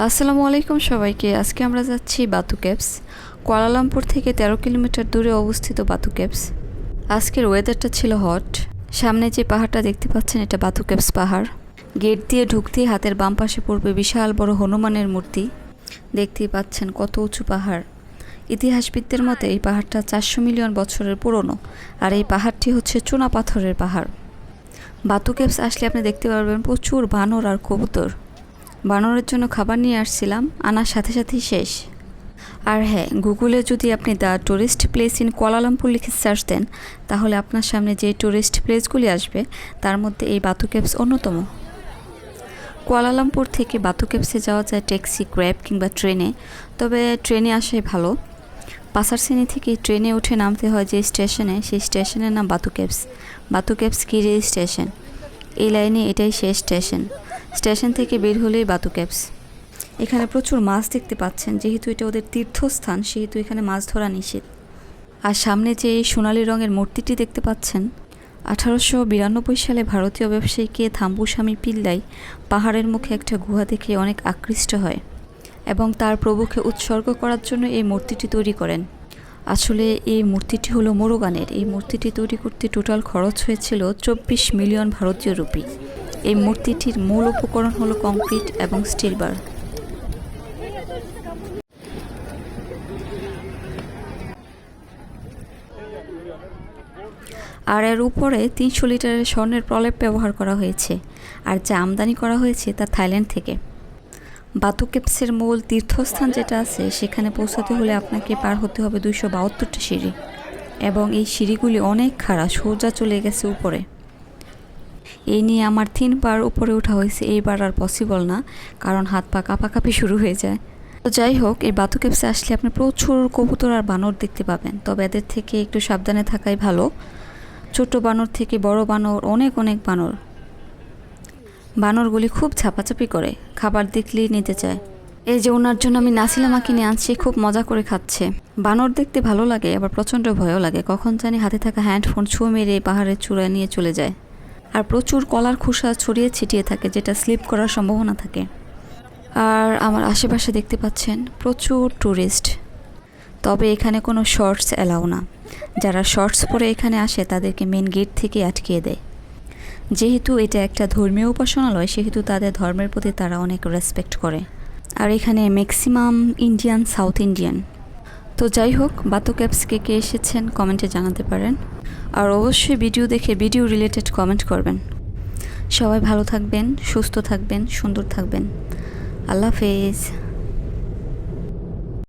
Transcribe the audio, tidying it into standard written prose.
আসসালামু আলাইকুম সবাইকে। আজকে আমরা যাচ্ছি বাতু কেভস। কুয়ালালামপুর থেকে 13 কিলোমিটার দূরে অবস্থিত বাতু কেভস। আজকের ওয়েদারটা ছিল হট। সামনে যে পাহাড়টা দেখতে পাচ্ছেন এটা বাতু কেভস পাহাড়। গেট দিয়ে ঢুকতেই হাতের বাম পাশে পড়বে বিশাল বড় হনুমানের মূর্তি। দেখতেই পাচ্ছেন কত উঁচু পাহাড়। ইতিহাসবিদদের মতে এই পাহাড়টা 400 মিলিয়ন বছরের পুরনো, আর এই পাহাড়টি হচ্ছে চুনা পাথরের পাহাড়। বাতু কেভস আসলে আপনি দেখতে পারবেন প্রচুর বানর আর কবুতর। বানরের জন্য খাবার নিয়ে আসছিলাম, আনার সাথে সাথেই শেষ। আর হ্যাঁ, গুগলে যদি আপনি the tourist place in Kuala Lumpur লিখে সার্চ দেন, তাহলে আপনার সামনে যে টুরিস্ট প্লেসগুলি আসবে তার মধ্যে এই বাতু কেভস অন্যতম। কুয়ালালামপুর থেকে বাতু কেভসে যাওয়া যায় ট্যাক্সি, ক্র্যাব কিংবা ট্রেনে। তবে ট্রেনে আসাই ভালো। পাসারসিনি থেকে ট্রেনে উঠে নামতে হয় যে স্টেশনে, সেই স্টেশনের নাম বাতু কেভস। বাতু কেভস কিরে স্টেশন। এই লাইনে এটাই শেষ স্টেশন। স্টেশন থেকে বের হলেই বাতু কেভস। এখানে প্রচুর মাছ দেখতে পাচ্ছেন। যেহেতু এটা ওদের তীর্থস্থান, সেহেতু এখানে মাছ ধরা নিষেধ। আর সামনে যে এই সোনালি রঙের মূর্তিটি দেখতে পাচ্ছেন, 1892 সালে ভারতীয় ব্যবসায়ী কে থাম্বুস্বামী পিল্লাই পাহাড়ের মুখে একটা গুহা দেখে অনেক আকৃষ্ট হয় এবং তার প্রভুকে উৎসর্গ করার জন্য এই মূর্তিটি তৈরি করেন। আসলে এই মূর্তিটি হলো মোরগানের। এই মূর্তিটি তৈরি করতে টোটাল খরচ হয়েছিল 24 মিলিয়ন ভারতীয় রুপি। এই মূর্তিটির মূল উপকরণ হলো কংক্রিট এবং স্টিল বার। আর এর উপরে 300 লিটারের স্বর্ণের প্রলেপ ব্যবহার করা হয়েছে, আর যা আমদানি করা হয়েছে তা থাইল্যান্ড থেকে। বাতু কেভসের মূল তীর্থস্থান যেটা আছে, সেখানে পৌঁছাতে হলে আপনাকে পার হতে হবে 272টি সিঁড়ি, এবং এই সিঁড়িগুলি অনেক খাড়া, সোজা চলে গেছে উপরে। এই নিয়ে আমার 3বার উপরে ওঠা হয়েছে, এইবার আর পসিবল না, কারণ হাত পা কাঁপাকাঁপি শুরু হয়ে যায়। তো যাই হোক, এই বাতু কেভসে আসলে আপনি প্রচুর কবুতর আর বানর দেখতে পাবেন। তবে এদের থেকে একটু সাবধানে থাকাই ভালো। ছোট বানর থেকে বড় বানর, অনেক অনেক বানর। বানরগুলি খুব ঝাপাঝাপি করে, খাবার দেখলেই নিতে চায়। এই যে ওনার জন্য আমি নাসিলামা কিনে আনছি, খুব মজা করে খাচ্ছে। বানর দেখতে ভালো লাগে, আবার প্রচণ্ড ভয়ও লাগে। কখন জানি হাতে থাকা হ্যান্ডফোন ছুঁ মেরে পাহাড়ের চূড়ায় নিয়ে চলে যায়। আর প্রচুর কলার খোসা ছড়িয়ে ছিটিয়ে থাকে, যেটা স্লিপ করার সম্ভাবনা থাকে। আর আমার আশেপাশে দেখতে পাচ্ছেন প্রচুর ট্যুরিস্ট। তবে এখানে কোনো শর্টস অ্যালাউ না। যারা শর্টস পরে এখানে আসে তাদেরকে মেন গেট থেকে আটকিয়ে দেয়। যেহেতু এটা একটা ধর্মীয় উপাসনালয়, সেহেতু তাদের ধর্মের প্রতি তারা অনেক রেসপেক্ট করে। আর এখানে ম্যাক্সিমাম ইন্ডিয়ান, সাউথ ইন্ডিয়ান। তো যাই হোক, বাতু কেভসকে কে এসেছেন কমেন্টে জানাতে পারেন। আর অবশ্যই ভিডিও দেখে ভিডিও রিলেটেড কমেন্ট করবেন। সবাই ভালো থাকবেন, সুস্থ থাকবেন, সুন্দর থাকবেন। আল্লাহ হাফেজ।